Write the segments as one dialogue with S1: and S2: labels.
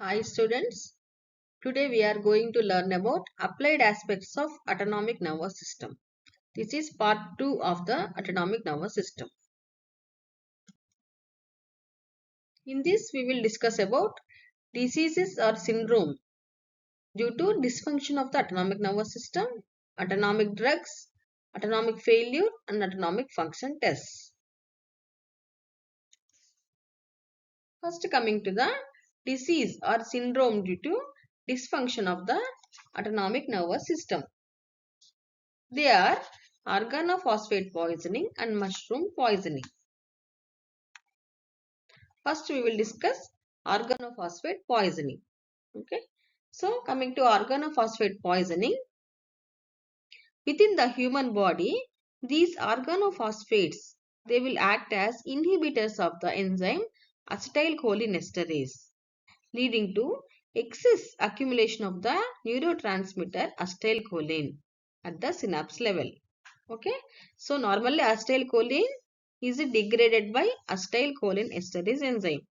S1: Hi students, today we are going to learn about applied aspects of autonomic nervous system. This is part 2 of the autonomic nervous system. In this we will discuss about diseases or syndrome due to dysfunction of the autonomic nervous system, autonomic drugs, autonomic failure and autonomic function tests. First coming to the disease or syndrome due to dysfunction of the autonomic nervous system. They are organophosphate poisoning and mushroom poisoning. First we will discuss organophosphate poisoning. Okay. So coming to organophosphate poisoning, within the human body, these organophosphates, they will act as inhibitors of the enzyme acetylcholinesterase, leading to excess accumulation of the neurotransmitter acetylcholine at the synapse level. Okay. So normally acetylcholine is degraded by acetylcholinesterase enzyme.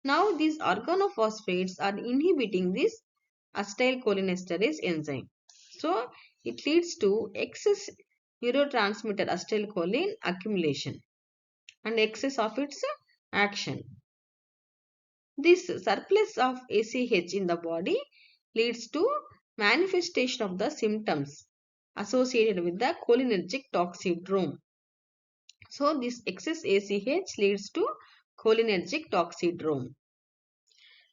S1: Now these organophosphates are inhibiting this acetylcholinesterase enzyme. So it leads to excess neurotransmitter acetylcholine accumulation and excess of its action. This surplus of ACH in the body leads to manifestation of the symptoms associated with the cholinergic toxidrome. So this excess ACH leads to cholinergic toxidrome.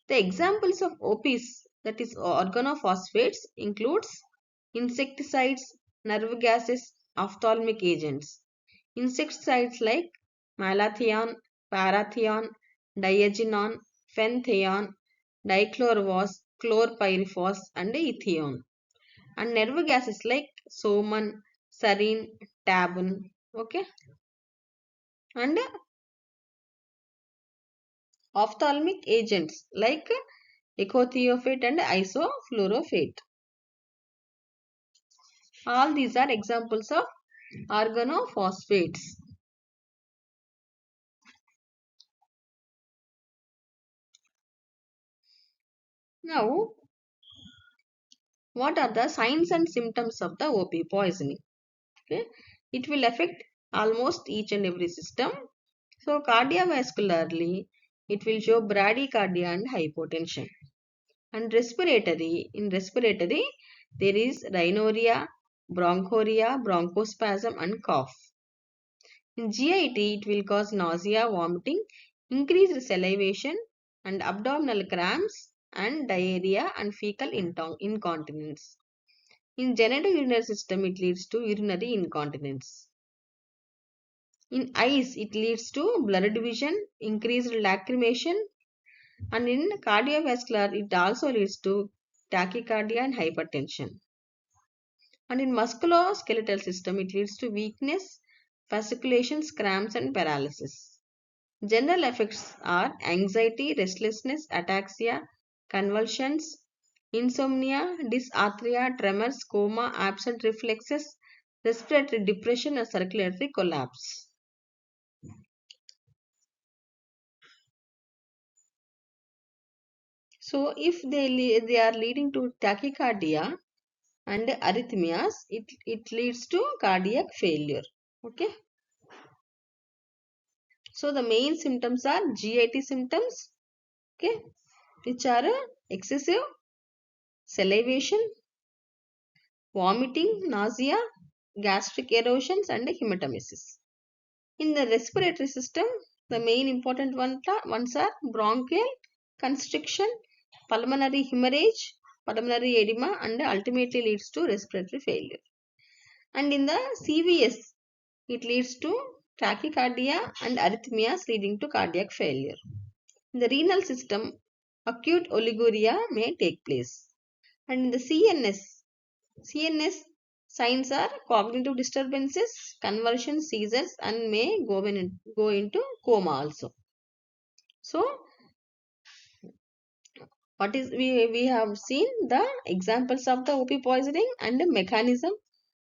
S1: The examples of OPs, that is organophosphates, includes insecticides, nerve gases, ophthalmic agents. Insecticides like malathion, parathion, diazinon, phentheon, dichlorvos, chlorpyrifos and ethion. And nerve gases like soman, sarin, tabun. Okay. And ophthalmic agents like ecothiophyte and isofluorophate. All these are examples of organophosphates. Now, what are the signs and symptoms of the OP poisoning? Okay, it will affect almost each and every system. So, cardiovascularly, it will show bradycardia and hypotension. And in respiratory, there is rhinorrhea, bronchorrhea, bronchospasm and cough. In GIT, it will cause nausea, vomiting, increased salivation and abdominal cramps and diarrhea and fecal incontinence. In genitourinary system, it leads to urinary incontinence. In eyes, it leads to blurred vision, increased lacrimation, and in cardiovascular, it also leads to tachycardia and hypertension. And in musculoskeletal system, it leads to weakness, fasciculations, cramps, and paralysis. General effects are anxiety, restlessness, ataxia, convulsions, insomnia, dysarthria, tremors, coma, absent reflexes, respiratory depression and circulatory collapse. So if they are leading to tachycardia and arrhythmias, it leads to cardiac failure. Okay. So the main symptoms are GIT symptoms, okay, which are excessive salivation, vomiting, nausea, gastric erosions and hematemesis. In the respiratory system, the main important ones are bronchial constriction, pulmonary hemorrhage, pulmonary edema and ultimately leads to respiratory failure. And in the CVS, it leads to tachycardia and arrhythmias leading to cardiac failure. In the renal system, acute oliguria may take place. And in the CNS signs are cognitive disturbances, convulsions, seizures and may go into coma also. So what is we have seen the examples of the OP poisoning and the mechanism.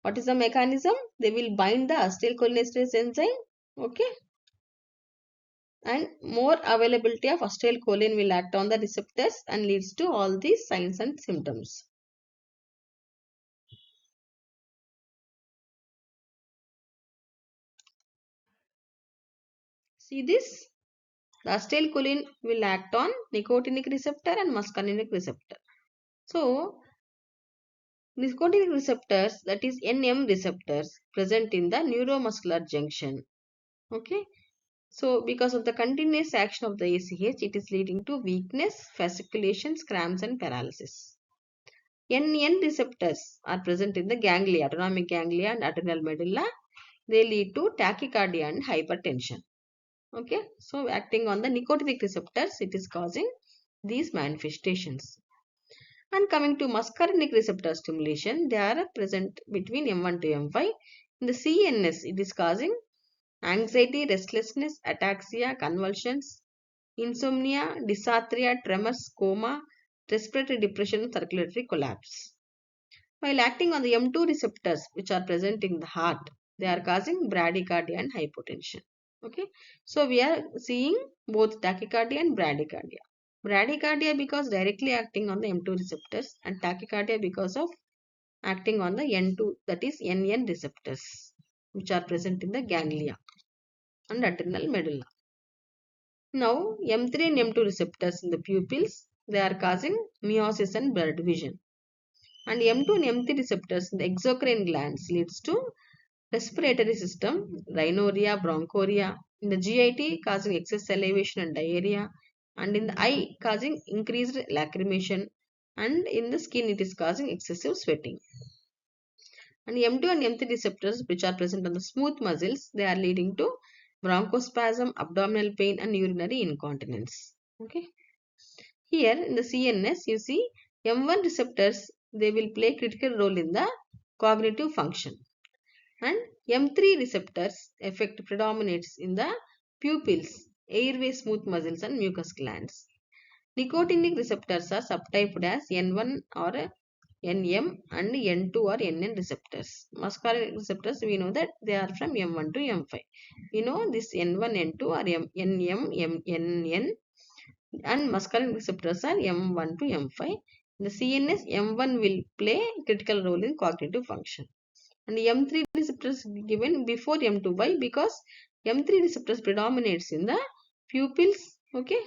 S1: What is the mechanism? They will bind the acetylcholinesterase enzyme. Okay. and more availability of acetylcholine will act on the receptors and leads to all these signs and symptoms. See this? The acetylcholine will act on nicotinic receptor and muscarinic receptor. So, nicotinic receptors, that is NM receptors, present in the neuromuscular junction. Okay. So, because of the continuous action of the ACH, it is leading to weakness, fasciculations, cramps, and paralysis. NN receptors are present in the ganglia, autonomic ganglia and adrenal medulla. They lead to tachycardia and hypertension. Okay, so acting on the nicotinic receptors, it is causing these manifestations. And coming to muscarinic receptor stimulation, they are present between M1 to M5. In the CNS, it is causing anxiety, restlessness, ataxia, convulsions, insomnia, dysarthria, tremors, coma, respiratory depression, and circulatory collapse. While acting on the M2 receptors, which are present in the heart, they are causing bradycardia and hypotension. Okay, so we are seeing both tachycardia and bradycardia. Bradycardia because directly acting on the M2 receptors, and tachycardia because of acting on the N2, that is NN receptors, which are present in the ganglia and adrenal medulla. Now, M3 and M2 receptors in the pupils, they are causing meiosis and blurred vision. And M2 and M3 receptors in the exocrine glands leads to respiratory system, rhinorrhea, bronchorrhea. In the GIT, causing excess salivation and diarrhea. And in the eye, causing increased lacrimation. And in the skin, it is causing excessive sweating. And M2 and M3 receptors, which are present on the smooth muscles, they are leading to bronchospasm, abdominal pain, and urinary incontinence. Okay. Here in the CNS, you see M1 receptors, they will play critical role in the cognitive function. And M3 receptors effect predominates in the pupils, airway, smooth muscles, and mucous glands. Nicotinic receptors are subtyped as N1 or NM and N2 or NN receptors. Muscarinic receptors, we know that they are from M1 to M5. We know this N1, N2 or NM, NN, and muscarinic receptors are M1 to M5. In the CNS, M1 will play critical role in cognitive function. And M3 receptors given before M2. Why? Because M3 receptors predominates in the pupils, okay,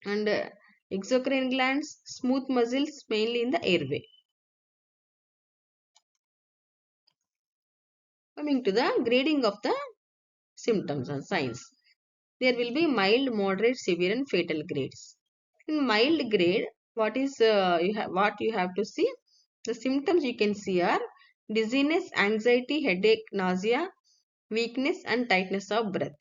S1: and exocrine glands, smooth muscles, mainly in the airway. Coming to the grading of the symptoms and signs. There will be mild, moderate, severe, and fatal grades. In mild grade, what you have to see? The symptoms you can see are dizziness, anxiety, headache, nausea, weakness, and tightness of breath.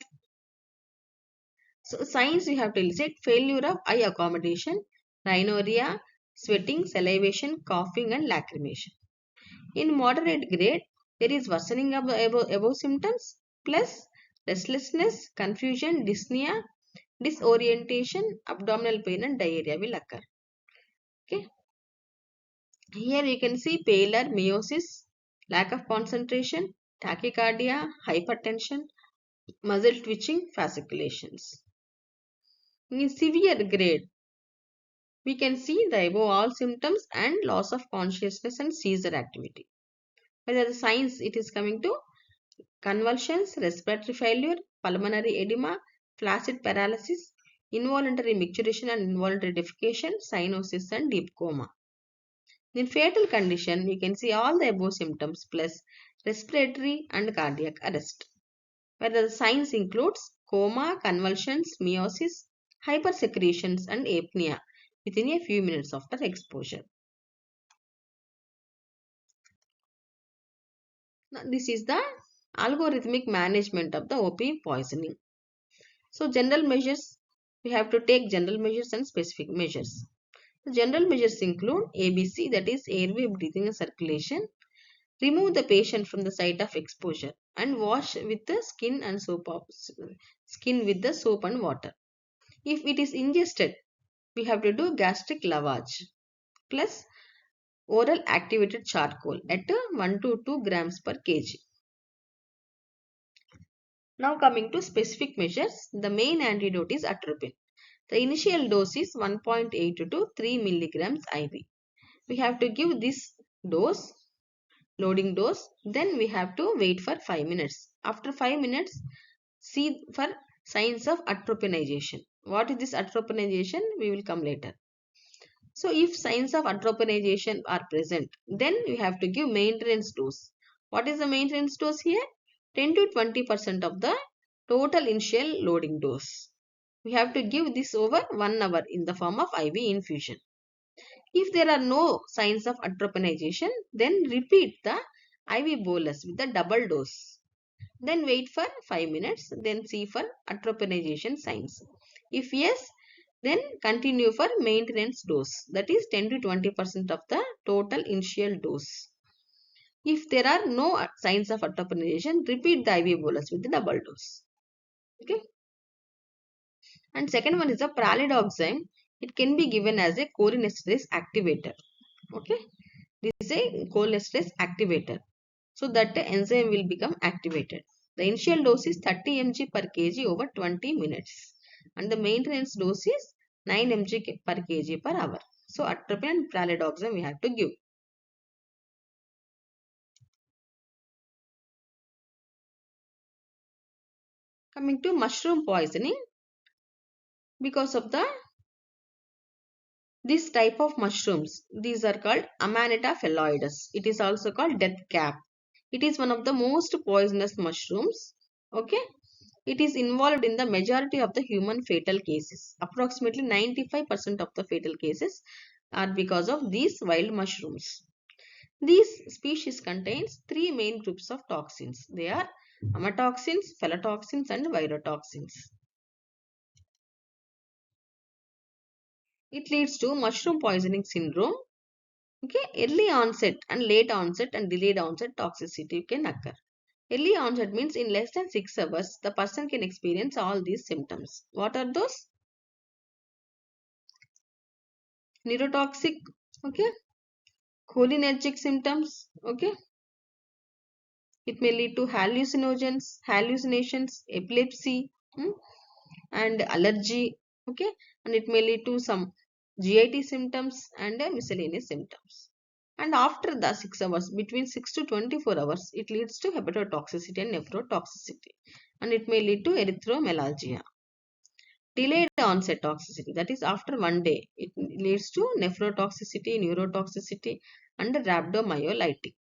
S1: So signs you have to elicit failure of eye accommodation, rhinorrhea, sweating, salivation, coughing, and lacrimation. In moderate grade, there is worsening of the above symptoms plus restlessness, confusion, dyspnea, disorientation, abdominal pain, and diarrhea will occur. Okay. Here you can see pallor, meiosis, lack of concentration, tachycardia, hypertension, muscle twitching, fasciculations. In severe grade, we can see the above all symptoms and loss of consciousness and seizure activity. Whether the signs it is coming to convulsions, respiratory failure, pulmonary edema, flaccid paralysis, involuntary micturition and involuntary defecation, cyanosis and deep coma. In fatal condition, we can see all the above symptoms plus respiratory and cardiac arrest. Whether the signs includes coma, convulsions, meiosis, hypersecretions and apnea within a few minutes after exposure. Now, this is the algorithmic management of the OP poisoning. So general measures, we have to take general measures and specific measures. The general measures include ABC, that is airway, breathing and circulation. Remove the patient from the site of exposure and wash with the skin with the soap and water. If it is ingested, we have to do gastric lavage plus oral activated charcoal at 1 to 2 grams per kg. Now coming to specific measures, the main antidote is atropine. The initial dose is 1.8 to 3 milligrams IV. We have to give this dose, loading dose, then we have to wait for 5 minutes. After 5 minutes, see for signs of atropinization. What is this atropinization? We will come later. So if signs of atropinization are present, then we have to give maintenance dose. What is the maintenance dose here? 10 to 20% of the total initial loading dose. We have to give this over 1 hour in the form of IV infusion. If there are no signs of atropinization, then repeat the IV bolus with the double dose. Then wait for 5 minutes, then see for atropinization signs. If yes, then continue for maintenance dose, that is 10 to 20% of the total initial dose. If there are no signs of atropinization, repeat the IV bolus with the double dose. Okay. And second one is the pralidoxime. It can be given as a cholinesterase activator. Okay. This is a cholinesterase activator. So that the enzyme will become activated. The initial dose is 30 mg per kg over 20 minutes. And the maintenance dose is 9 mg per kg per hour. So atropine and pralidoxime we have to give. Coming to mushroom poisoning, because of this type of mushrooms, these are called Amanita phalloides. It is also called death cap. It is one of the most poisonous mushrooms. Okay. It is involved in the majority of the human fatal cases. Approximately 95% of the fatal cases are because of these wild mushrooms. These species contains three main groups of toxins. They are amatoxins, phytotoxins and virotoxins. It leads to mushroom poisoning syndrome. Okay, early onset and late onset and delayed onset toxicity can occur. Early onset means in less than 6 hours, the person can experience all these symptoms. What are those? Neurotoxic, okay, cholinergic symptoms, okay. It may lead to hallucinations, epilepsy, and allergy, okay. And it may lead to some GIT symptoms and miscellaneous symptoms. And after the 6 hours, between 6 to 24 hours, it leads to hepatotoxicity and nephrotoxicity. And it may lead to erythromelalgia. Delayed onset toxicity, that is after 1 day, it leads to nephrotoxicity, neurotoxicity, and rhabdomyolytic.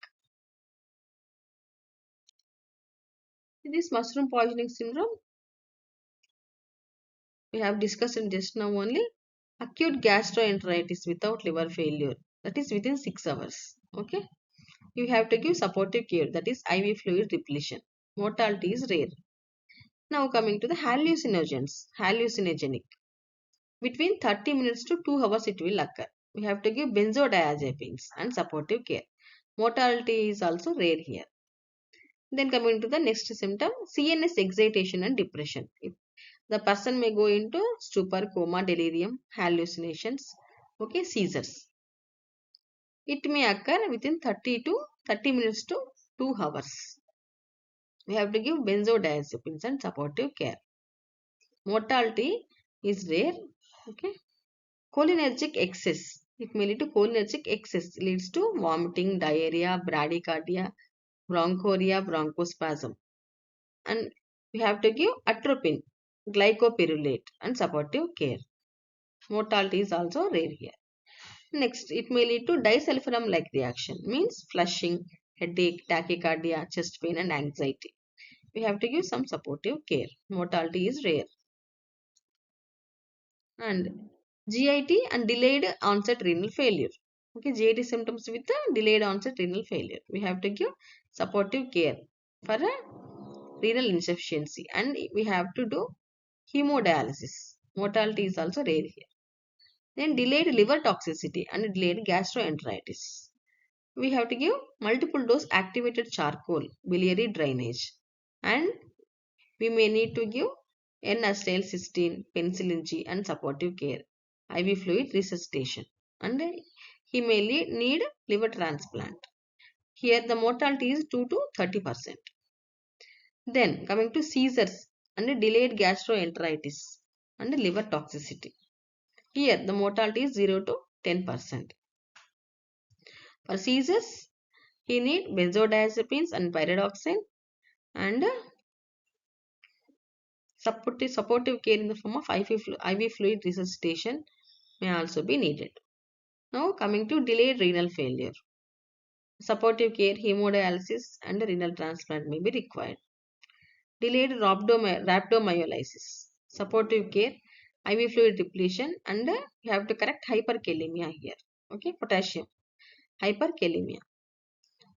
S1: This mushroom poisoning syndrome we have discussed in just now only. Acute gastroenteritis without liver failure, that is within 6 hours. Okay. You have to give supportive care, that is IV fluid repletion. Mortality is rare. Now coming to the hallucinogenic. Between 30 minutes to 2 hours it will occur. We have to give benzodiazepines and supportive care. Mortality is also rare here. Then coming to the next symptom, CNS excitation and depression. The person may go into stupor, coma, delirium, hallucinations, okay, seizures. It may occur within 30 minutes to 2 hours. We have to give benzodiazepines and supportive care. Mortality is rare. Okay. Cholinergic excess. It may lead to cholinergic excess. Leads to vomiting, diarrhea, bradycardia, bronchoria, bronchospasm. And we have to give atropine, glycopyrrolate and supportive care. Mortality is also rare here. Next, it may lead to disulfiram-like reaction. Means flushing, headache, tachycardia, chest pain and anxiety. We have to give some supportive care. Mortality is rare. And GIT and delayed onset renal failure. Okay, GIT symptoms with a delayed onset renal failure. We have to give supportive care for a renal insufficiency and we have to do hemodialysis. Mortality is also rare here. Then delayed liver toxicity and delayed gastroenteritis. We have to give multiple dose activated charcoal, biliary drainage, and we may need to give N-acetylcysteine, penicillin G and supportive care, IV fluid resuscitation, and he may need liver transplant. Here the mortality is 2 to 30%. Then coming to seizures and delayed gastroenteritis and liver toxicity. Here the mortality is 0 to 10%. For seizures, he need benzodiazepines and pyridoxine, and supportive care in the form of IV fluid resuscitation may also be needed. Now coming to delayed renal failure. Supportive care, hemodialysis and renal transplant may be required. Delayed rhabdomyolysis. Supportive care, IV fluid depletion, and you have to correct hyperkalemia here. Okay, potassium. Hyperkalemia.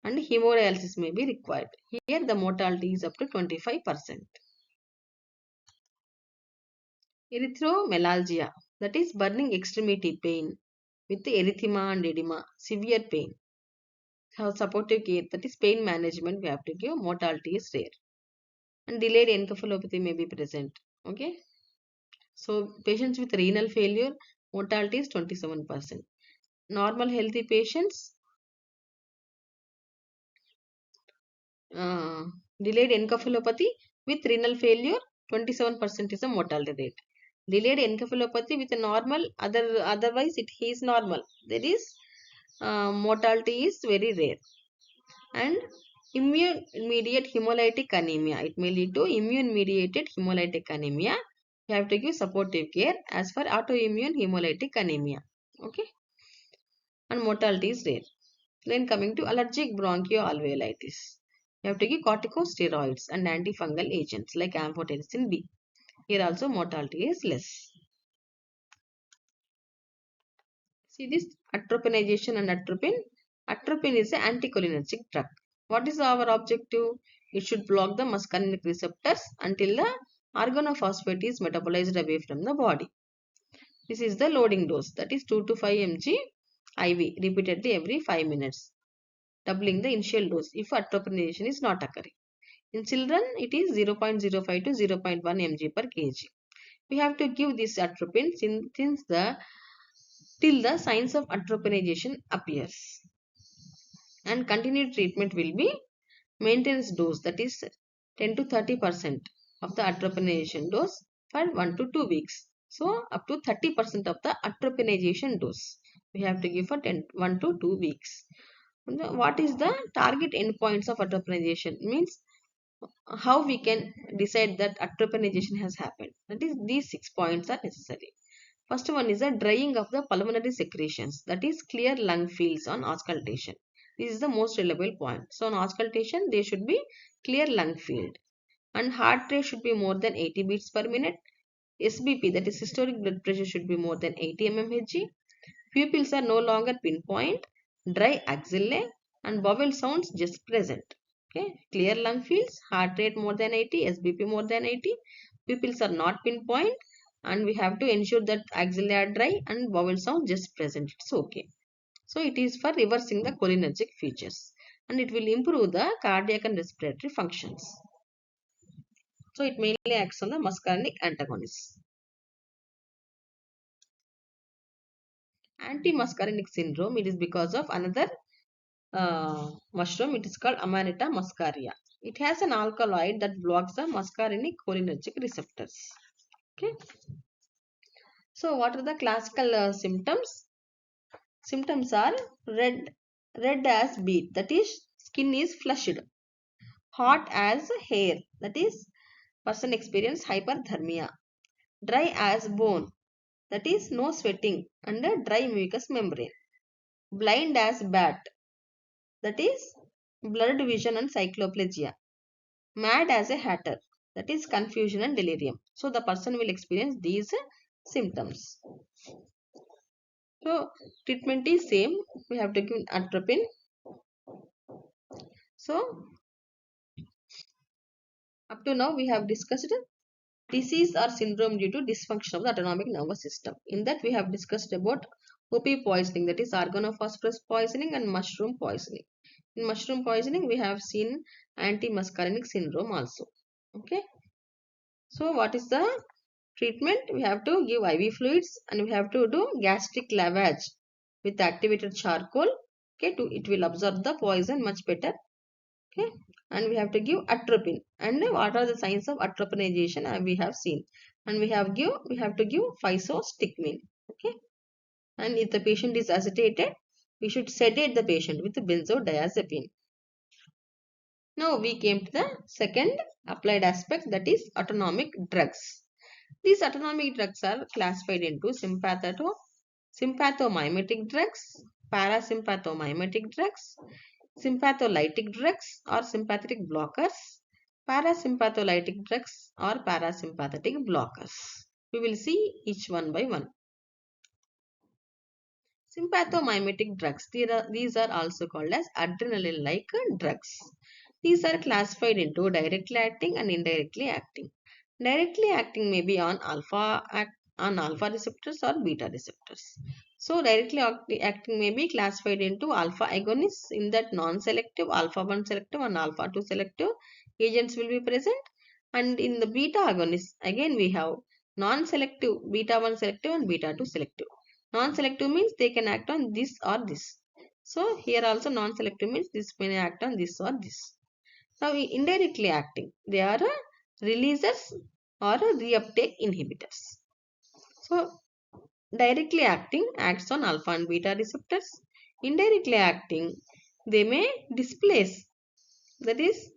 S1: And hemodialysis may be required. Here the mortality is up to 25%. Erythromelalgia, that is burning extremity pain with erythema and edema, severe pain. Supportive care, that is pain management, we have to give. Mortality is rare. And delayed encephalopathy may be present. Okay. So patients with renal failure, mortality is 27%. Normal healthy patients, uh, delayed encephalopathy with renal failure, 27% is the mortality rate. Delayed encephalopathy with a normal, otherwise it is normal. There is mortality is very rare. And immune mediated hemolytic anemia. It may lead to immune mediated hemolytic anemia. You have to give supportive care as for autoimmune hemolytic anemia. Okay. And mortality is rare. Then coming to allergic bronchoalveolitis. You have to give corticosteroids and antifungal agents like amphotericin B. Here also mortality is less. See this atropinization and atropine. Atropine is an anticholinergic drug. What is our objective? It should block the muscarinic receptors until the organophosphate is metabolized away from the body. This is the loading dose, that is 2 to 5 mg IV repeatedly every 5 minutes, doubling the initial dose if atropinization is not occurring. In children, it is 0.05 to 0.1 mg per kg. We have to give this atropine since till the signs of atropinization appears. And continued treatment will be maintenance dose, that is 10 to 30% of the atropinization dose for 1 to 2 weeks. So up to 30% of the atropinization dose we have to give for 1 to 2 weeks. What is the target endpoints of atropinization? Means how we can decide that atropinization has happened. That is, these 6 points are necessary. First one is the drying of the pulmonary secretions, that is clear lung fields on auscultation. This is the most reliable point. So on auscultation there should be clear lung field, and heart rate should be more than 80 beats per minute. SBP, that is systolic blood pressure, should be more than 80 mmHg. Pupils are no longer pinpoint, dry axillae, and bowel sounds just present. Okay, clear lung fields, heart rate more than 80, SBP more than 80. Pupils are not pinpoint, and we have to ensure that axillae are dry and vowel sound just present. It's okay. So it is for reversing the cholinergic features, and it will improve the cardiac and respiratory functions. So it mainly acts on the muscarinic antagonists. Anti-muscarinic syndrome, it is because of another mushroom. It is called Amanita muscaria. It has an alkaloid that blocks the muscarinic cholinergic receptors. Okay. So what are the classical symptoms? Symptoms are red as beet, that is skin is flushed. Hot as hair, that is person experience hyperthermia. Dry as bone, that is no sweating and a dry mucous membrane. Blind as bat, that is blurred vision and cycloplegia. Mad as a hatter, that is confusion and delirium. So the person will experience these symptoms. So treatment is same. We have to give atropine. So up to now we have discussed disease or syndrome due to dysfunction of the autonomic nervous system. In that we have discussed about OP poisoning, that is organophosphorus poisoning, and mushroom poisoning. In mushroom poisoning we have seen anti-muscarinic syndrome also. Okay. So what is the treatment? We have to give IV fluids and we have to do gastric lavage with activated charcoal. Okay, it will absorb the poison much better. Okay. and we have to give atropine. And what are the signs of atropinization we have seen. And we have to give physostigmine. Okay. And if the patient is agitated, we should sedate the patient with benzodiazepine. Now we came to the second applied aspect, that is autonomic drugs. These autonomic drugs are classified into sympathomimetic drugs, parasympathomimetic drugs, sympatholytic drugs or sympathetic blockers, parasympatholytic drugs or parasympathetic blockers. We will see each one by one. Sympathomimetic drugs. These are also called as adrenaline-like drugs. These are classified into directly acting and indirectly acting. Directly acting may be on alpha receptors or beta receptors. So directly acting may be classified into alpha agonists, in that non-selective, alpha 1 selective and alpha 2 selective agents will be present. And in the beta agonists, again we have non-selective, beta 1 selective and beta 2 selective. Non-selective means they can act on this or this. So here also non-selective means this may act on this or this. Now indirectly acting, they are releasers or reuptake inhibitors. So directly acting acts on alpha and beta receptors. Indirectly acting, they may displace, that is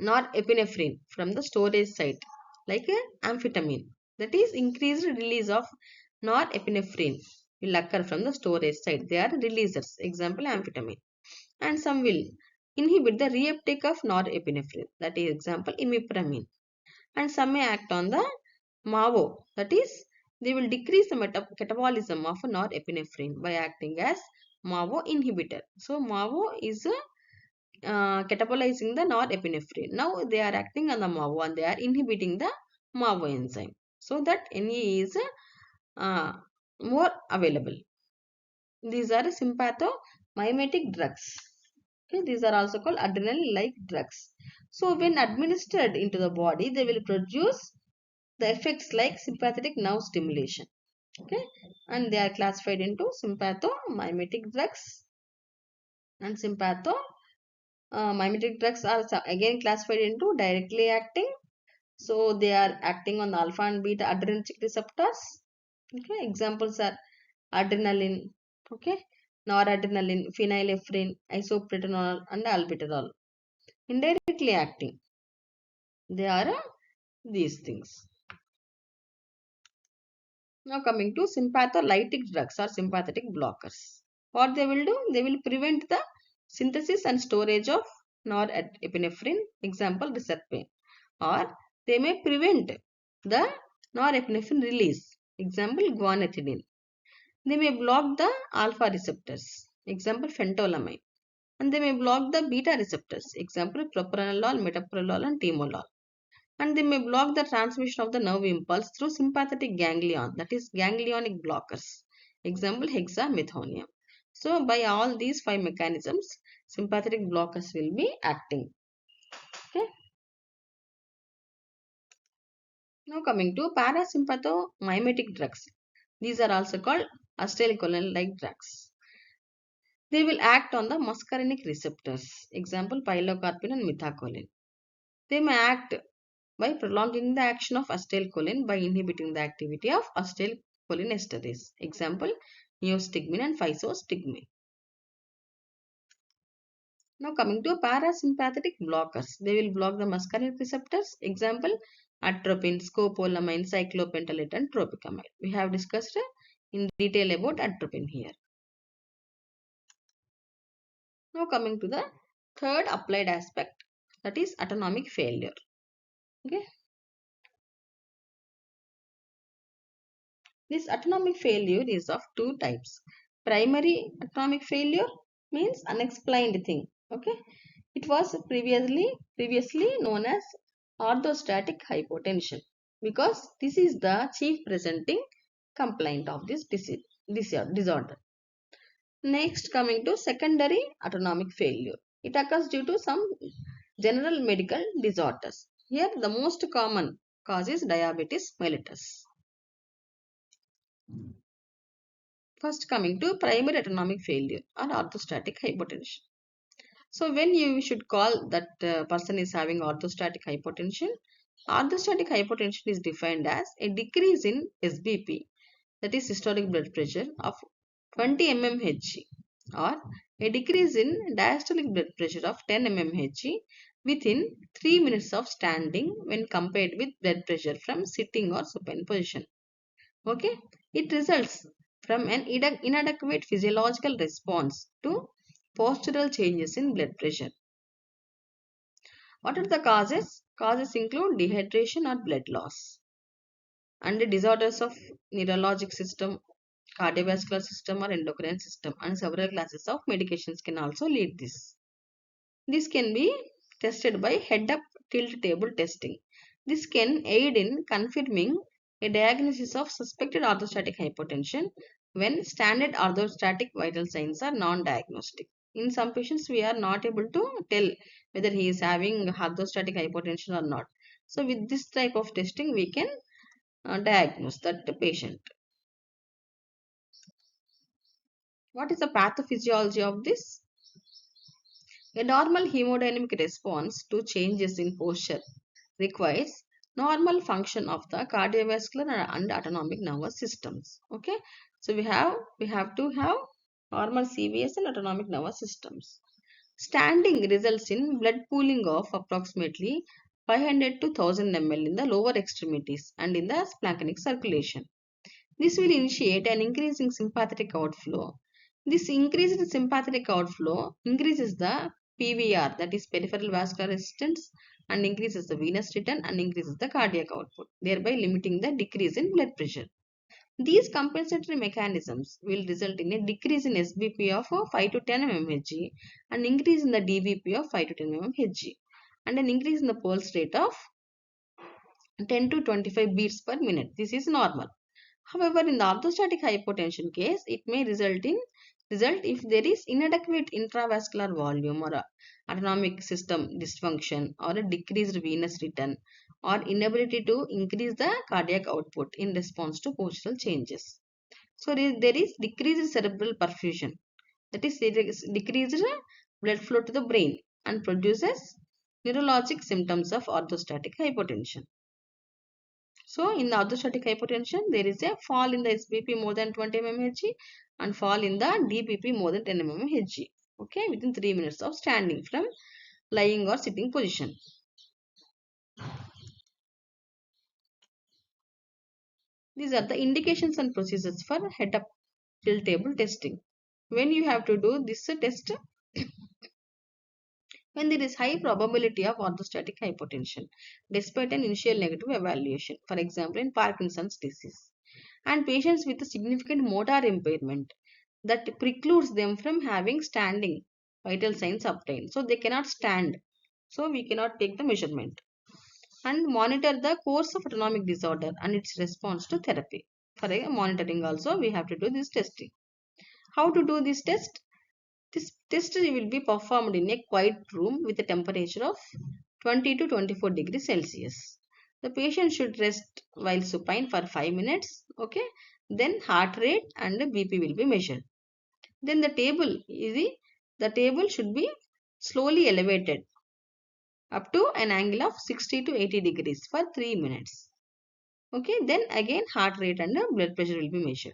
S1: norepinephrine from the storage site, like amphetamine. That is increased release of norepinephrine will occur from the storage site. They are releasers. Example amphetamine. And some will inhibit the reuptake of norepinephrine. That is example imipramine. And some may act on the MAO. That is, they will decrease the catabolism of norepinephrine by acting as MAO inhibitor. So MAO is catabolizing the norepinephrine. Now they are acting on the MAO and they are inhibiting the MAO enzyme. So that NE is more available. These are sympathomimetic drugs. Okay, these are also called adrenaline-like drugs. So when administered into the body, they will produce the effects like sympathetic nerve stimulation. Okay, and they are classified into sympathomimetic drugs and sympathomimetic drugs are again classified into directly acting. So they are acting on the alpha and beta adrenergic receptors. Okay, examples are adrenaline, okay, noradrenaline, phenylephrine, isoproterenol, and albuterol. Indirectly acting, they are these things. Now coming to sympatholytic drugs or sympathetic blockers. What they will do? They will prevent the synthesis and storage of norepinephrine, example reserpine. Or they may prevent the norepinephrine release, example guanethidine. They may block the alpha receptors, example phentolamine. And they may block the beta receptors, example propranolol, metoprolol and timolol. And they may block the transmission of the nerve impulse through sympathetic ganglion, that is ganglionic blockers, example hexamethonium. So by all these five mechanisms, sympathetic blockers will be acting. Okay. Now coming to parasympathomimetic drugs. These are also called acetylcholine-like drugs. They will act on the muscarinic receptors, example pilocarpine and methacholine. They may act by prolonging the action of acetylcholine by inhibiting the activity of acetylcholinesterase, example neostigmine and physostigmine. Now coming to parasympathetic blockers, they will block the muscarinic receptors, example atropine, scopolamine, cyclopentalate and tropicamide. We have discussed in detail about atropine here. Now coming to the third applied aspect, that is autonomic failure. Okay. This autonomic failure is of two types. Primary autonomic failure means unexplained thing. Okay. It was previously known as orthostatic hypotension because this is the chief presenting complaint of this disorder. Next, coming to secondary autonomic failure. It occurs due to some general medical disorders. Here, the most common cause is diabetes mellitus. First, coming to primary autonomic failure or orthostatic hypotension. So when you should call that person is having orthostatic hypotension, orthostatic hypotension is defined as a decrease in SBP, that is systolic blood pressure, of 20 mmHg, or a decrease in diastolic blood pressure of 10 mmHg within 3 minutes of standing when compared with blood pressure from sitting or supine position. Okay, it results from an inadequate physiological response to postural changes in blood pressure. What are the causes? Causes include dehydration or blood loss, and the disorders of neurologic system, cardiovascular system or endocrine system, and several classes of medications can also lead this. This can be tested by head-up tilt table testing. This can aid in confirming a diagnosis of suspected orthostatic hypotension when standard orthostatic vital signs are non-diagnostic. In some patients, we are not able to tell whether he is having orthostatic hypotension or not. So, with this type of testing, we can diagnose that patient. What is the pathophysiology of this? A normal hemodynamic response to changes in posture requires normal function of the cardiovascular and autonomic nervous systems. Okay, so we have to have normal CVS and autonomic nervous systems. Standing results in blood pooling of approximately 500 to 1000 ml in the lower extremities and in the splanchnic circulation. This will initiate an increasing sympathetic outflow. This increased sympathetic outflow increases the PVR, that is peripheral vascular resistance, and increases the venous return and increases the cardiac output, thereby limiting the decrease in blood pressure. These compensatory mechanisms will result in a decrease in SBP of 5 to 10 mmHg, an increase in the DBP of 5 to 10 mmHg, and an increase in the pulse rate of 10 to 25 beats per minute. This is normal. However, in the orthostatic hypotension case, it may result if there is inadequate intravascular volume or a autonomic system dysfunction or a decreased venous return or inability to increase the cardiac output in response to postural changes. So there is decreased cerebral perfusion, that is there is decreased blood flow to the brain and produces neurologic symptoms of orthostatic hypotension. So in the orthostatic hypotension, there is a fall in the SBP more than 20 mmHg and fall in the DBP more than 10 mmHg. Okay, within 3 minutes of standing from lying or sitting position. These are the indications and procedures for head-up tilt table testing. When you have to do this test, when there is high probability of orthostatic hypotension, despite an initial negative evaluation, for example in Parkinson's disease, and patients with a significant motor impairment that precludes them from having standing vital signs obtained. So they cannot stand. So we cannot take the measurement and monitor the course of autonomic disorder and its response to therapy. For a monitoring also we have to do this testing. How to do this test? This test will be performed in a quiet room with a temperature of 20 to 24 degrees Celsius. The patient should rest while supine for 5 minutes. Okay. Then heart rate and BP will be measured. Then the table should be slowly elevated up to an angle of 60 to 80 degrees for 3 minutes. Okay. Then again heart rate and blood pressure will be measured.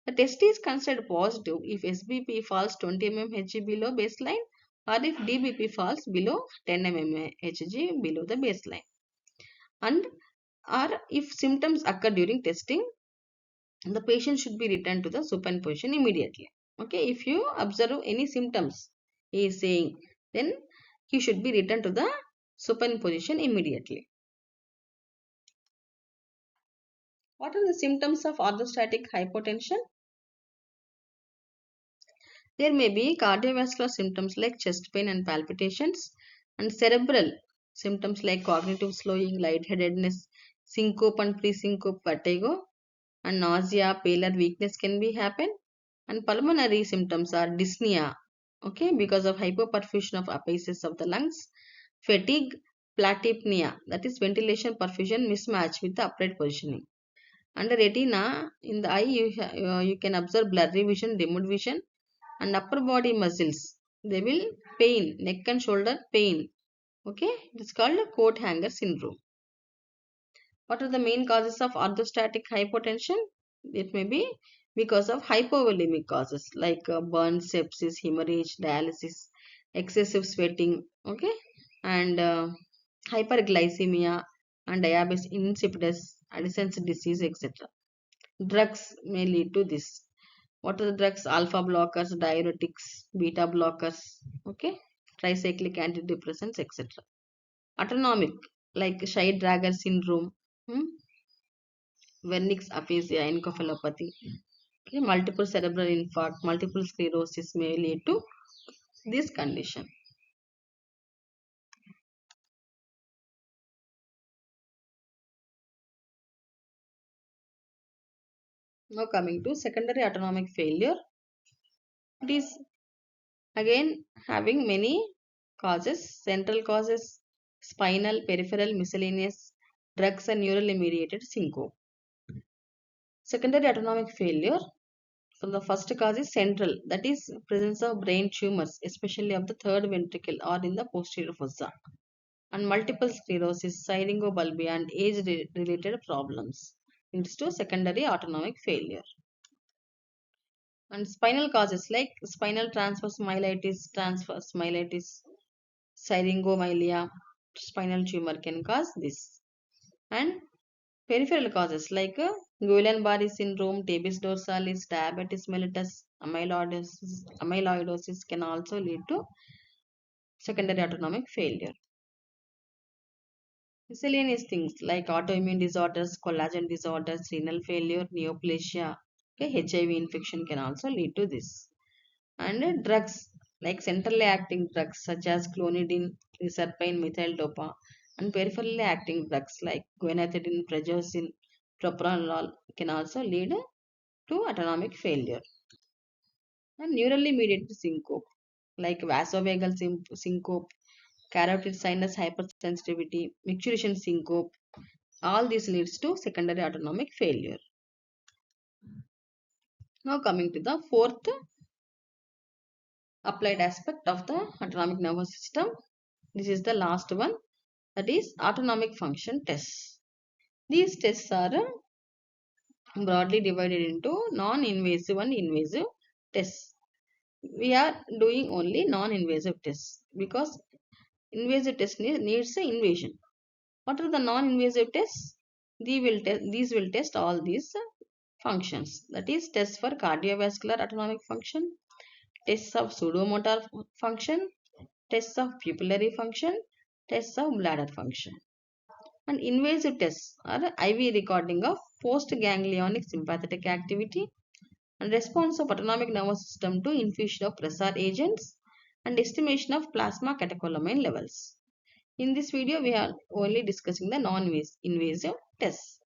S1: The test is considered positive if SBP falls 20 mmHg below baseline or if DBP falls below 10 mmHg below the baseline, and or if symptoms occur during testing, the patient should be returned to the supine position immediately. Okay, if you observe any symptoms he is saying, then he should be returned to the supine position immediately. What are the symptoms of orthostatic hypotension? There may be cardiovascular symptoms like chest pain and palpitations, and cerebral symptoms like cognitive slowing, lightheadedness, syncope and pre-syncope vertigo, and nausea, pallor, weakness can be happen. And pulmonary symptoms are dyspnea, okay, because of hypoperfusion of apices of the lungs, fatigue, platypnea, that is ventilation perfusion mismatch with the upright positioning. Under retina, in the eye, you can observe blurry vision, remote vision, and upper body muscles They will pain, neck and shoulder pain. Okay, it's called coat hanger syndrome. What are the main causes of orthostatic hypotension? It may be because of hypovolemic causes like burn, sepsis, hemorrhage, dialysis, excessive sweating, okay, and hyperglycemia and diabetes insipidus, Addison's disease, etc. Drugs may lead to this. What are the drugs? Alpha blockers, diuretics, beta blockers, okay, tricyclic antidepressants, etc. Autonomic, like Shy-Drager syndrome, hmm? Wernicke's aphasia, encephalopathy, okay, multiple cerebral infarct, multiple sclerosis may lead to this condition. Now coming to secondary autonomic failure, it is again having many causes, central causes, spinal, peripheral, miscellaneous, drugs and neurally mediated syncope. Secondary autonomic failure, so the first cause is central, that is presence of brain tumors, especially of the third ventricle or in the posterior fossa, and multiple sclerosis, syringobulbia, and age-related problems leads to secondary autonomic failure. And spinal causes like spinal transverse myelitis, syringomyelia, spinal tumor can cause this. And peripheral causes like Guillain-Barré syndrome, tabes dorsalis, diabetes mellitus, amyloidosis can also lead to secondary autonomic failure. Miscellaneous things like autoimmune disorders, collagen disorders, renal failure, neoplasia, okay, HIV infection can also lead to this. And drugs like centrally acting drugs such as clonidine, reserpine, methyl dopa, and peripherally acting drugs like guanethidine, prazosin, propranolol can also lead to autonomic failure. And neurally mediated syncope like vasovagal syncope, carotid sinus hypersensitivity, micturition syncope, all this leads to secondary autonomic failure. Now coming to the fourth applied aspect of the autonomic nervous system. This is the last one, that is autonomic function tests. These tests are broadly divided into non-invasive and invasive tests. We are doing only non-invasive tests because invasive test needs a invasion. What are the non-invasive tests? These will test all these functions. That is tests for cardiovascular autonomic function, tests of pseudomotor function, tests of pupillary function, tests of bladder function. And invasive tests are IV recording of postganglionic sympathetic activity and response of autonomic nervous system to infusion of pressor agents and estimation of plasma catecholamine levels. In this video, we are only discussing the non-invasive tests.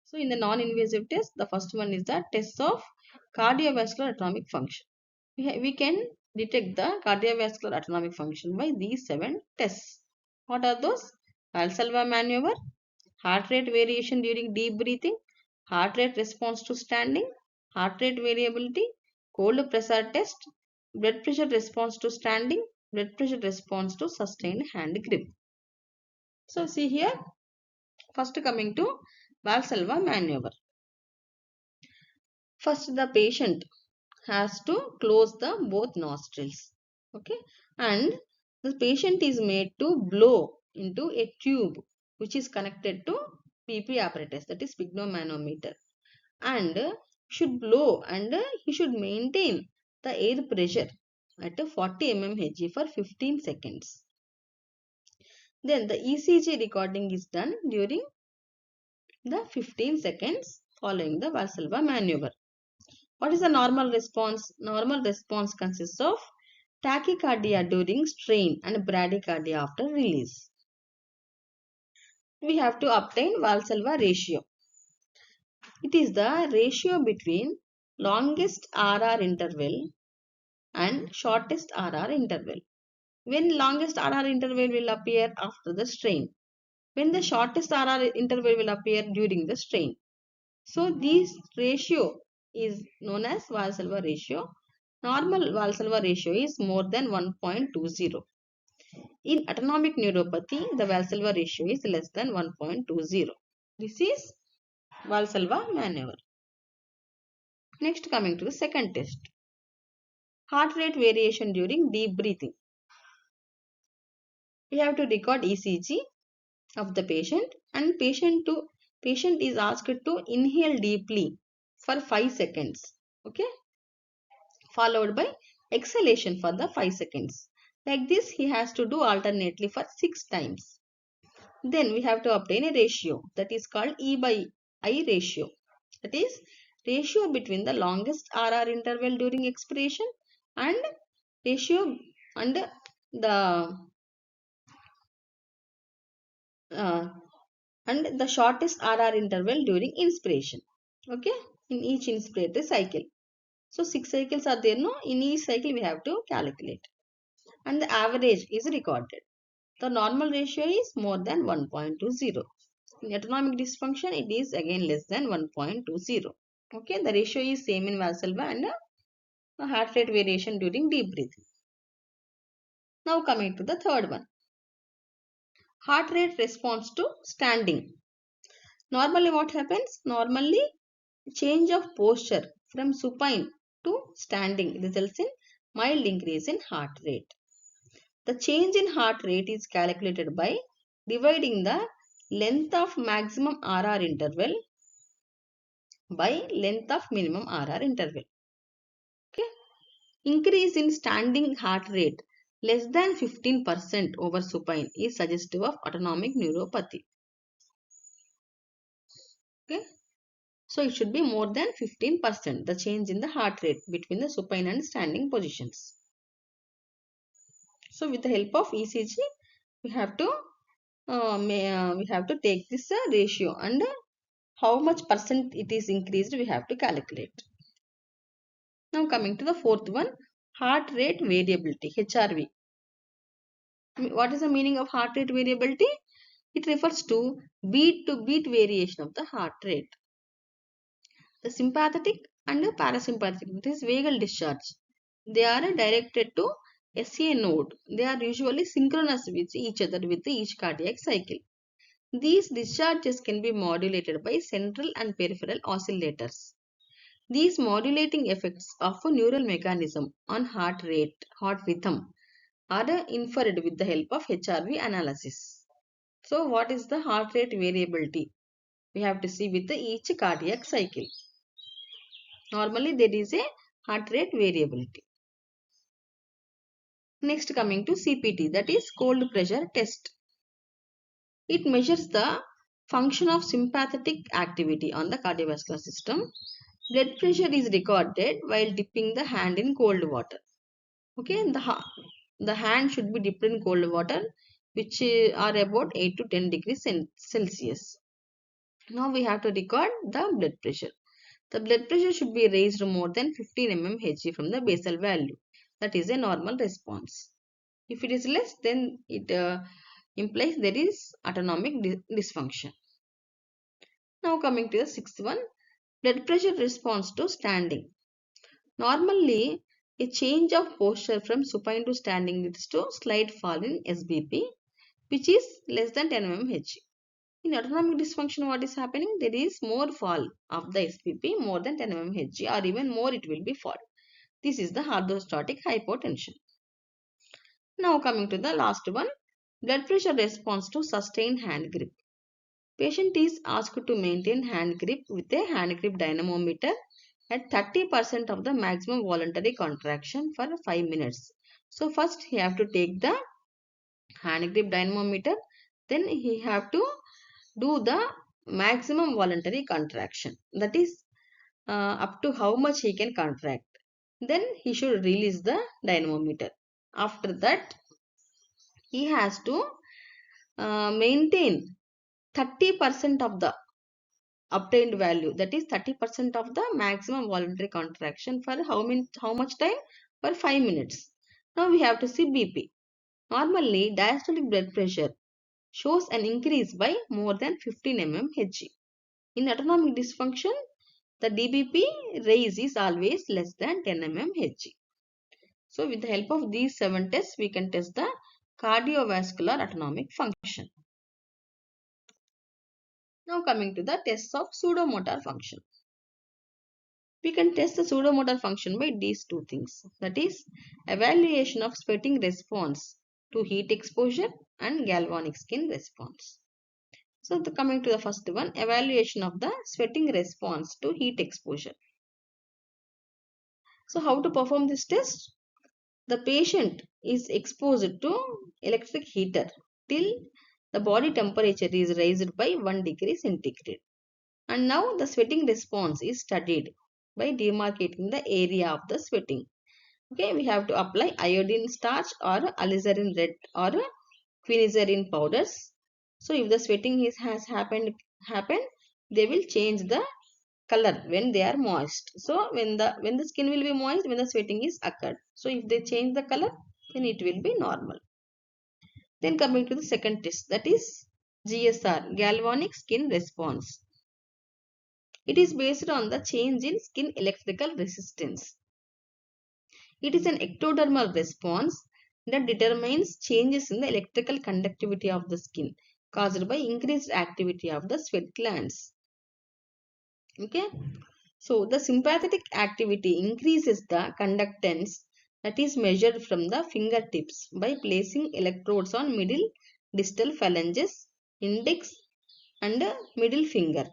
S1: So, in the non-invasive test, the first one is the test of cardiovascular autonomic function. We can detect the cardiovascular autonomic function by these 7 tests. What are those? Valsalva maneuver, heart rate variation during deep breathing, heart rate response to standing, heart rate variability, cold pressor test, blood pressure response to standing, blood pressure response to sustained hand grip. So see here, first coming to Valsalva maneuver. First the patient has to close the both nostrils, okay, and the patient is made to blow into a tube which is connected to PP apparatus, that is sphygmomanometer, and should blow and he should maintain the air pressure at 40 mmHg for 15 seconds. Then the ECG recording is done during the 15 seconds following the Valsalva maneuver. What is the normal response? Normal response consists of tachycardia during strain and bradycardia after release. We have to obtain Valsalva ratio. It is the ratio between longest RR interval and shortest RR interval. When longest RR interval will appear after the strain. When the shortest RR interval will appear during the strain. So this ratio is known as Valsalva ratio. Normal Valsalva ratio is more than 1.20. In autonomic neuropathy, the Valsalva ratio is less than 1.20. This is Valsalva maneuver. Next, coming to the second test. Heart rate variation during deep breathing. We have to record ECG of the patient, and patient is asked to inhale deeply for 5 seconds. Okay, followed by exhalation for the 5 seconds. Like this, he has to do alternately for 6 times. Then we have to obtain a ratio that is called E by I ratio. That is ratio between the longest RR interval during expiration and ratio and the uh, shortest RR interval during inspiration. Okay, in each inspiratory cycle. So 6 cycles are there, no? In each cycle we have to calculate. And the average is recorded. The normal ratio is more than 1.20. In autonomic dysfunction, it is again less than 1.20. Okay, the ratio is same in Valsalva and a heart rate variation during deep breathing. Now coming to the third one. Heart rate response to standing. Normally what happens? Normally change of posture from supine to standing results in mild increase in heart rate. The change in heart rate is calculated by dividing the length of maximum RR interval by length of minimum RR interval. Okay. Increase in standing heart rate less than 15% over supine is suggestive of autonomic neuropathy. Okay. So it should be more than 15%, the change in the heart rate between the supine and standing positions. So with the help of ECG, we have to take this ratio, and how much percent it is increased we have to calculate. Now coming to the fourth one, heart rate variability, HRV. What is the meaning of heart rate variability? It refers to beat variation of the heart rate. The sympathetic and the parasympathetic, this is vagal discharge. They are directed to SA node. They are usually synchronous with each other with each cardiac cycle. These discharges can be modulated by central and peripheral oscillators. These modulating effects of a neural mechanism on heart rate, heart rhythm are inferred with the help of HRV analysis. So what is the heart rate variability? We have to see with each cardiac cycle. Normally there is a heart rate variability. Next coming to CPT, that is cold pressure test. It measures the function of sympathetic activity on the cardiovascular system. Blood pressure is recorded while dipping the hand in cold water. Okay, the hand should be dipped in cold water, which are about 8 to 10 degrees Celsius. Now we have to record the blood pressure. The blood pressure should be raised more than 15 mmHg from the basal value. That is a normal response. If it is less, then it implies there is autonomic dysfunction. Now coming to the sixth one, blood pressure response to standing. Normally, a change of posture from supine to standing leads to slight fall in SBP, which is less than 10 mmHg. In autonomic dysfunction, what is happening? There is more fall of the SBP, more than 10 mmHg, or even more it will be fall. This is the orthostatic hypotension. Now coming to the last one, blood pressure response to sustained hand grip. Patient is asked to maintain hand grip with a hand grip dynamometer at 30% of the maximum voluntary contraction for 5 minutes. So first he have to take the hand grip dynamometer, then he have to do the maximum voluntary contraction, that is up to how much he can contract. Then he should release the dynamometer. After that he has to maintain 30% of the obtained value, that is 30% of the maximum voluntary contraction for how much time? For 5 minutes. Now we have to see BP. Normally diastolic blood pressure shows an increase by more than 15 mmHg. In autonomic dysfunction, the DBP raise is always less than 10 mmHg. So with the help of these 7 tests, we can test the cardiovascular autonomic function. Now coming to the tests of pseudomotor function. We can test the pseudomotor function by these two things. That is, evaluation of sweating response to heat exposure and galvanic skin response. So coming to the first one, evaluation of the sweating response to heat exposure. So how to perform this test? The patient is exposed to electric heater till the body temperature is raised by 1 degree centigrade. And now the sweating response is studied by demarcating the area of the sweating. Okay, we have to apply iodine starch or alizarin red or quinazarin powders. So if the sweating has happened, they will change the color when they are moist. So when the skin will be moist when the sweating is occurred. So if they change the color, then it will be normal. Then coming to the second test, that is GSR, galvanic skin response. It is based on the change in skin electrical resistance. It is an ectodermal response that determines changes in the electrical conductivity of the skin caused by increased activity of the sweat glands. Okay. So the sympathetic activity increases the conductance that is measured from the fingertips by placing electrodes on middle distal phalanges, index and middle finger.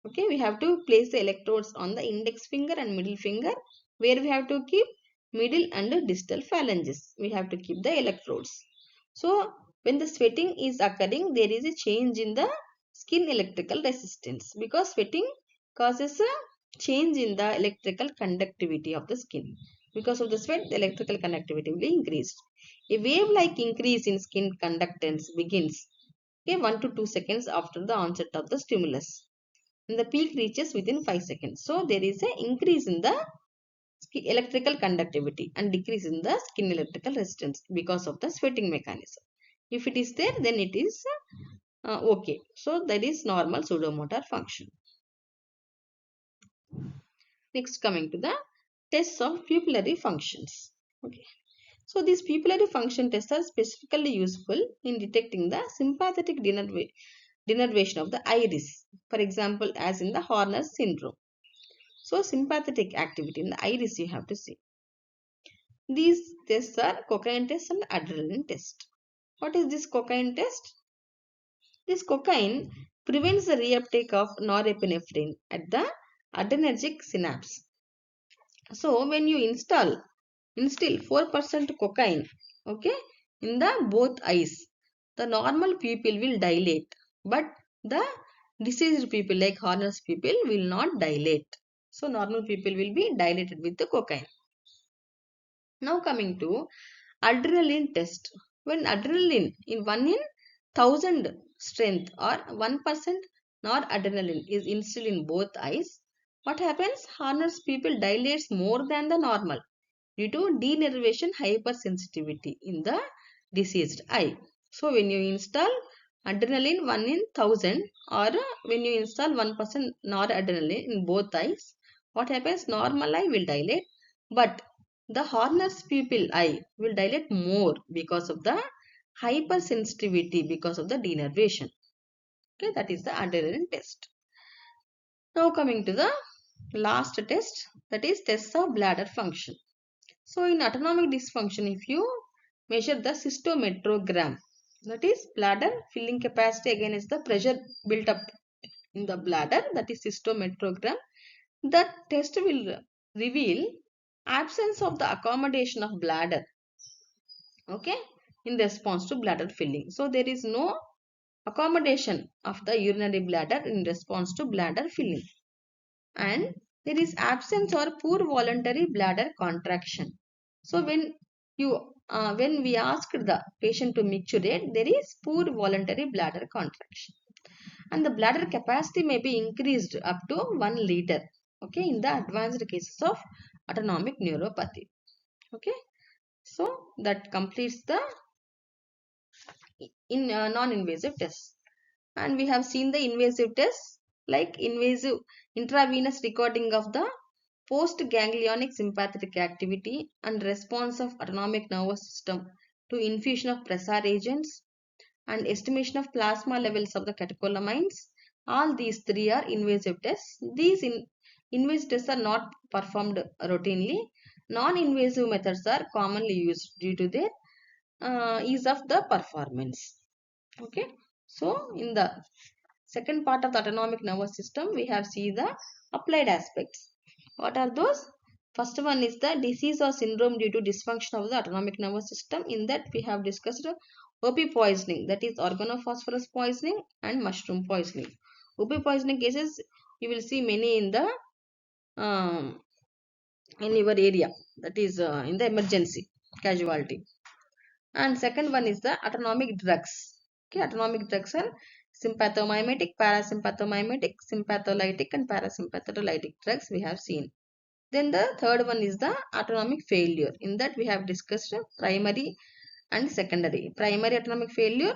S1: Okay, we have to place the electrodes on the index finger and middle finger where we have to keep middle and distal phalanges. We have to keep the electrodes. So when the sweating is occurring, there is a change in the skin electrical resistance because sweating causes a change in the electrical conductivity of the skin. Because of the sweat, the electrical conductivity will increase. A wave-like increase in skin conductance begins 1 to 2 seconds after the onset of the stimulus. And the peak reaches within 5 seconds. So there is an increase in the electrical conductivity and decrease in the skin electrical resistance because of the sweating mechanism. If it is there, then it is okay. So that is normal pseudomotor function. Next, coming to the tests of pupillary functions. Okay. So these pupillary function tests are specifically useful in detecting the sympathetic denervation of the iris. For example, as in the Horner syndrome. So sympathetic activity in the iris you have to see. These tests are cocaine test and adrenaline test. What is this cocaine test? This cocaine prevents the reuptake of norepinephrine at the adrenergic synapse. So when you instill 4% cocaine, okay, in the both eyes, the normal pupil will dilate, but the diseased people like Horner's pupil will not dilate. So normal people will be dilated with the cocaine. Now coming to adrenaline test. When adrenaline in 1 in 1000 strength or 1% noradrenaline is instilled in both eyes, what happens? Horner's pupil dilates more than the normal due to denervation hypersensitivity in the diseased eye. So when you install adrenaline 1 in 1000 or when you install 1% noradrenaline in both eyes, what happens? Normal eye will dilate, but the Horner's pupil eye will dilate more because of the hypersensitivity because of the denervation. Okay, that is the adrenaline test. Now coming to the last test, that is test of bladder function. So in autonomic dysfunction, if you measure the cystometrogram, that is bladder filling capacity against the pressure built up in the bladder, that is cystometrogram, the test will reveal absence of the accommodation of bladder, okay, in response to bladder filling. So there is no accommodation of the urinary bladder in response to bladder filling, and there is absence or poor voluntary bladder contraction. So when we asked the patient to micturate, there is poor voluntary bladder contraction, and the bladder capacity may be increased up to 1 liter, okay, in the advanced cases of autonomic neuropathy. Okay, so that completes the non-invasive tests. And we have seen the invasive tests like invasive intravenous recording of the Postganglionic sympathetic activity and response of autonomic nervous system to infusion of pressure agents and estimation of plasma levels of the catecholamines. All these three are invasive tests. These invasive tests are not performed routinely. Non-invasive methods are commonly used due to their ease of the performance. Okay. So, in the second part of the autonomic nervous system, we have seen the applied aspects. What are those? First one is the disease or syndrome due to dysfunction of the autonomic nervous system. In that we have discussed OP poisoning, that is organophosphorus poisoning and mushroom poisoning. OP poisoning cases you will see many um, in your area, that is in the emergency casualty. And second one is the autonomic drugs. Okay, autonomic drugs are sympathomimetic, parasympathomimetic, sympatholytic and parasympatholytic drugs we have seen. Then the third one is the autonomic failure. In that we have discussed primary and secondary. Primary autonomic failure,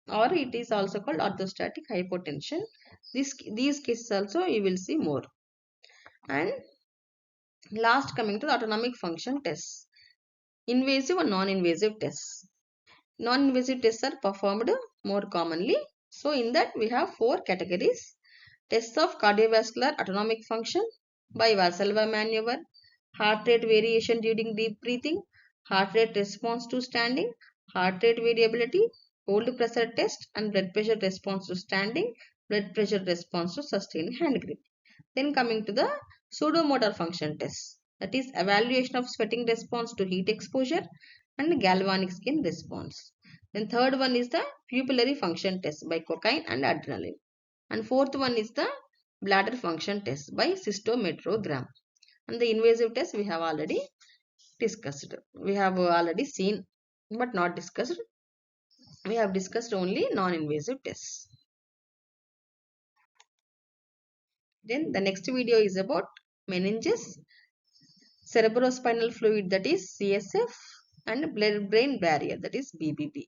S1: or it is also called orthostatic hypotension. These cases also you will see more. And last, coming to the autonomic function tests. Invasive and non-invasive tests. Non-invasive tests are performed more commonly. So in that we have four categories. Tests of cardiovascular autonomic function by Valsalva maneuver, heart rate variation during deep breathing, heart rate response to standing, heart rate variability, hold pressure test, and blood pressure response to standing, blood pressure response to sustained hand grip. Then coming to the pseudomotor function test, that is evaluation of sweating response to heat exposure and galvanic skin response. Then third one is the pupillary function test by cocaine and adrenaline. And fourth one is the bladder function test by cystometrogram. And the invasive test we have already discussed. We have already seen but not discussed. We have discussed only non-invasive tests. Then the next video is about meninges, cerebrospinal fluid, that is CSF, and blood-brain barrier, that is BBB.